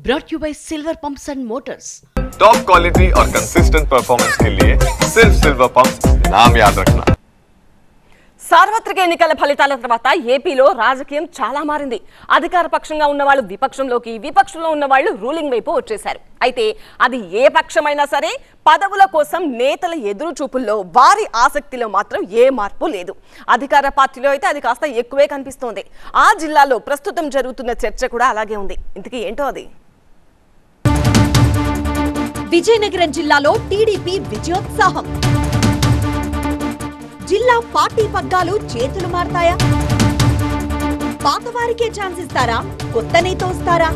brought you by Silver Pumps and Motors. Top quality और consistent performance के लिए सिर्फ सिल्वर पंप्स नाम याद रखना। సార్వత్రిక ఎన్నికల ఫలితాల తర్వాత ఏపీలో రాజకీయం చాలా మారింది. అధికార పక్షంగా ఉన్నవాళ్ళు విపక్షంలోకి, విపక్షంలో ఉన్నవాళ్ళు రూలింగ్ వైపు వచ్చేశారు. అయితే అది ఏ పక్షమైనా సరే పదవుల కోసం నేతల ఎదురు చూపుల్లో, వారి ఆసక్తిలో మాత్రం ఏ మార్పు లేదు. అధికార పార్టీలో అయితే అది కాస్త ఎక్కువే కనిపిస్తోంది. ఆ జిల్లాలో ప్రస్తుతం జరుగుతున్న చర్చ కూడా అలాగే ఉంది. ఇంతకీ ఏంటో అది? విజయనగరం జిల్లాలో టీడీపీ విజయోత్సాహం. జిల్లా పార్టీ పగ్గాలు చేతులు మారతాయా? పాతవారికే ఛాన్స్ ఇస్తారా? కొత్త నేత వస్తారా?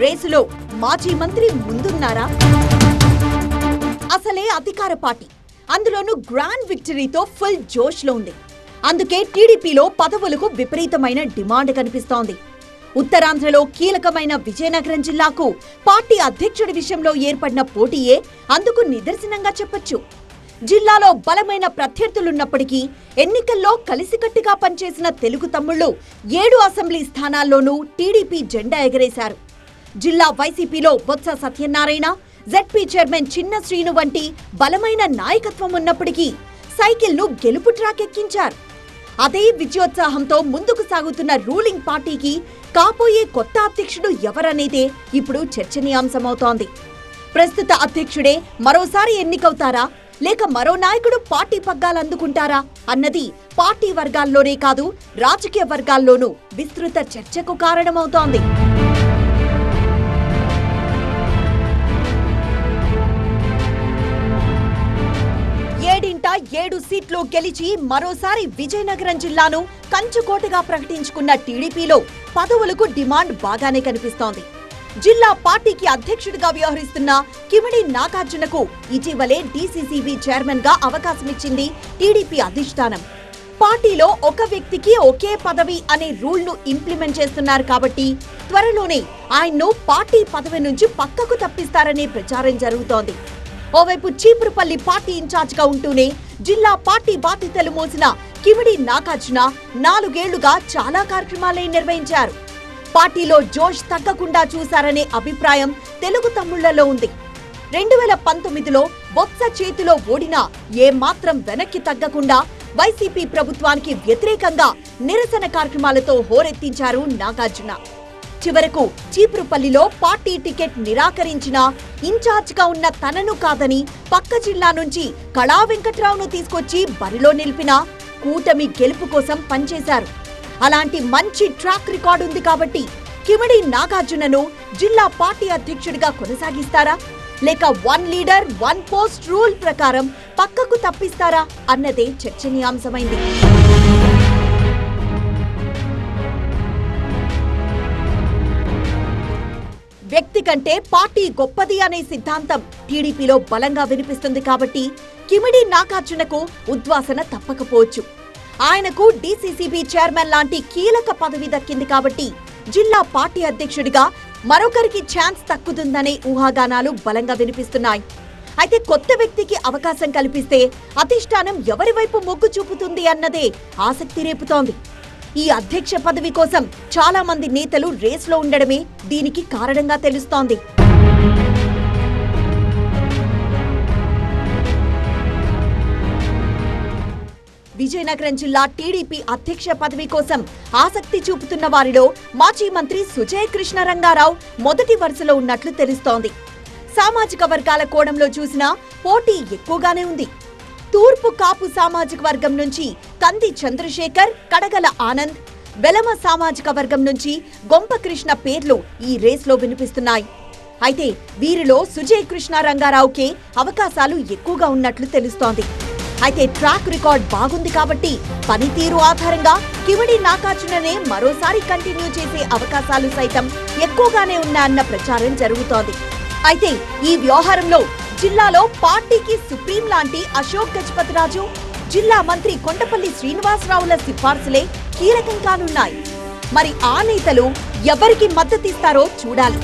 రేసులో మాజీ మంత్రి ముందున్నారా? అసలే అధికార పార్టీ, అందులోనూ గ్రాండ్ విక్టరీతో ఫుల్ జోష్ లో ఉంది. అందుకే టీడీపీలో పదవులకు విపరీతమైన డిమాండ్ కనిపిస్తోంది. ఉత్తరాంధ్రలో కీలకమైన విజయనగరం జిల్లాకు పార్టీ అధ్యక్షుడి విషయంలో ఏర్పడిన పోటీయే అందుకు నిదర్శనంగా చెప్పొచ్చు. జిల్లాలో బలమైన ప్రత్యర్థులున్నప్పటికీ ఎన్నికల్లో కలిసికట్టుగా పనిచేసిన తెలుగు తమ్ముళ్లు 7 అసెంబ్లీ స్థానాల్లోనూ టీడీపీ జెండా ఎగరేశారు. జిల్లా వైసీపీలో బొత్స సత్యనారాయణ, జెడ్పీ చైర్మన్ చిన్న శ్రీను వంటి బలమైన నాయకత్వం ఉన్నప్పటికీ సైకిల్ను గెలుపు ట్రాక్ ఎక్కించారు. అదే విజయోత్సాహంతో ముందుకు సాగుతున్న రూలింగ్ పార్టీకి కాబోయే కొత్త అధ్యక్షుడు ఎవరనేదే ఇప్పుడు చర్చనీయాంశమవుతోంది. ప్రస్తుత అధ్యక్షుడే మరోసారి ఎన్నికవుతారా, లేక మరో నాయకుడు పార్టీ పగ్గాలు అందుకుంటారా అన్నది పార్టీ వర్గాల్లోనే కాదు, రాజకీయ వర్గాల్లోనూ విస్తృత చర్చకు కారణమవుతోంది. ఏడింట 7 సీట్లు గెలిచి మరోసారి విజయనగరం జిల్లాను కంచుకోటగా ప్రకటించుకున్న టీడీపీలో పదవులకు డిమాండ్ బాగానే కనిపిస్తోంది. జిల్లా పార్టీకి అధ్యక్షుడిగా వ్యవహరిస్తున్న కిమిడి నాగార్జునకు ఇటీవలే డీసీసీబీ చైర్మన్ గా అవకాశమిచ్చింది టీడీపీ అధిష్టానం. పార్టీలో ఒక వ్యక్తికి ఒకే పదవి అనే రూల్ ను ఇంప్లిమెంట్ చేస్తున్నారు కాబట్టి త్వరలోనే ఆయన్ను పార్టీ పదవి నుంచి పక్కకు తప్పిస్తారనే ప్రచారం జరుగుతోంది. ఓవైపు చీపురుపల్లి పార్టీ ఇన్ఛార్జ్ గా ఉంటూనే జిల్లా పార్టీ బాధ్యతలు మోసిన కిమిడి నాగార్జున 4 ఏళ్లుగా చాలా కార్యక్రమాలే నిర్వహించారు. పార్టీలో జోష్ తగ్గకుండా చూశారనే అభిప్రాయం తెలుగు తమ్ముళ్లలో ఉంది. 2019లో బొత్స చేతిలో ఓడినా ఏమాత్రం వెనక్కి తగ్గకుండా వైసీపీ ప్రభుత్వానికి వ్యతిరేకంగా నిరసన కార్యక్రమాలతో హోరెత్తించారు నాగార్జున. చివరకు చీపురుపల్లిలో పార్టీ టికెట్ నిరాకరించిన ఇన్ఛార్జిగా ఉన్న తనను కాదని పక్క జిల్లా నుంచి కళా వెంకట్రావును తీసుకొచ్చి బరిలో నిలిపిన కూటమి గెలుపు కోసం పనిచేశారు. అలాంటి మంచి ట్రాక్ రికార్డు ఉంది కాబట్టి కిమిడి నాగార్జునను జిల్లా పార్టీ అధ్యక్షుడిగా కొనసాగిస్తారా, లేక 1 లీడర్ 1 పోస్ట్ రూల్ ప్రకారం పక్కకు తప్పిస్తారా అన్నదే చర్చనీయాంశమైంది. వ్యక్తి కంటే పార్టీ గొప్పది అనే సిద్ధాంతం టీడీపీలో బలంగా వినిపిస్తుంది కాబట్టి కిమిడి నాగార్జునకు ఉద్వాసన తప్పకపోవచ్చు. ఆయనకు డీసీసీబీ చైర్మన్ లాంటి కీలక పదవి దక్కింది కాబట్టి జిల్లా పార్టీ అధ్యక్షుడిగా మరొకరికి ఛాన్స్ దక్కుతుందనే ఊహాగానాలు బలంగా వినిపిస్తున్నాయి. అయితే కొత్త వ్యక్తికి అవకాశం కల్పిస్తే అధిష్టానం ఎవరి వైపు మొగ్గు చూపుతుంది అన్నదే ఆసక్తి రేపుతోంది. ఈ అధ్యక్ష పదవి కోసం చాలా మంది నేతలు రేస్లో ఉండడమే దీనికి కారణంగా తెలుస్తోంది. విజయనగరం జిల్లా టీడీపీ అధ్యక్ష పదవి కోసం ఆసక్తి చూపుతున్న వారిలో మాజీ మంత్రి సుజయ్ కృష్ణ రంగారావు మొదటి వరుసలో ఉన్నట్లు తెలుస్తోంది. సామాజిక వర్గాల కోణంలో చూసినా పోటీ ఎక్కువగానే ఉంది. తూర్పు కాపు సామాజిక వర్గం నుంచి కంది చంద్రశేఖర్, కడగల ఆనంద్, వెలమ సామాజిక వర్గం నుంచి గొంపకృష్ణ పేర్లు ఈ రేస్లో వినిపిస్తున్నాయి. అయితే వీరిలో సుజయ్ కృష్ణ రంగారావుకే అవకాశాలు ఎక్కువగా ఉన్నట్లు తెలుస్తోంది. అయితే ట్రాక్ రికార్డ్ బాగుంది కాబట్టి పనితీరు ఆధారంగా కిమిడి నాగార్జుననే మరోసారి కంటిన్యూ చేసే అవకాశాలు సైతం ఎక్కువగానే ఉన్నాయన్న ప్రచారం జరుగుతోంది. అయితే ఈ వ్యవహారంలో జిల్లాలో పార్టీకి సుప్రీం లాంటి అశోక్ గజపతిరాజు, జిల్లా మంత్రి కొండపల్లి శ్రీనివాసరావుల సిఫార్సులే కీలకం కానున్నాయి. మరి ఆ నేతలు ఎవరికి మద్దతిస్తారో చూడాలి.